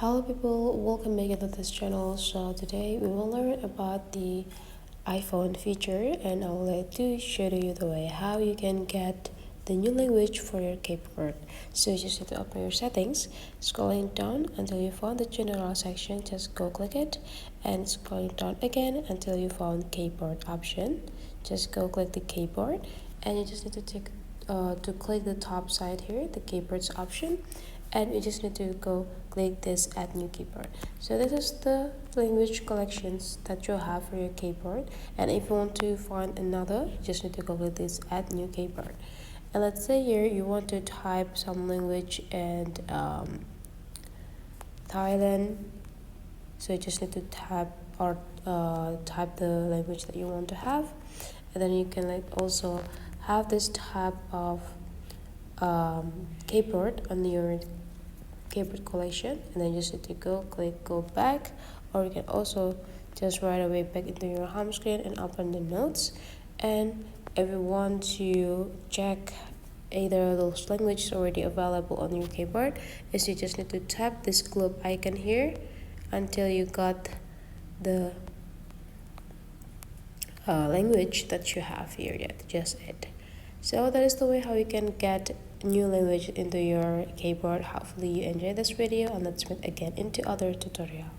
Hello people, welcome back to this channel. So today we will learn about the iPhone feature, and I would like to show you the way how you can get the new language for your keyboard. So you just need to open your settings, scrolling down until you found the general section, just go click it, and scrolling down again until you found keyboard option, just go click the keyboard, and you just need to click the top side here, the keyboards option, and you just need to go click this add new keyboard. So this is the language collections that you have for your keyboard, and if you want to find another, you just need to go click this add new keyboard. And let's say here you want to type some language and Thailand, so you just need to type the language that you want to have, and then you can also have this type of keyboard on your keyboard collection, and then you just need to go back, or you can also just right away back into your home screen and open the notes. And if you want to check either of those languages already available on your keyboard, is you just need to tap this globe icon here until you got the language that you have here yet, just it. So that is the way how you can get new language into your keyboard. Hopefully you enjoyed this video, and let's meet again into other tutorial.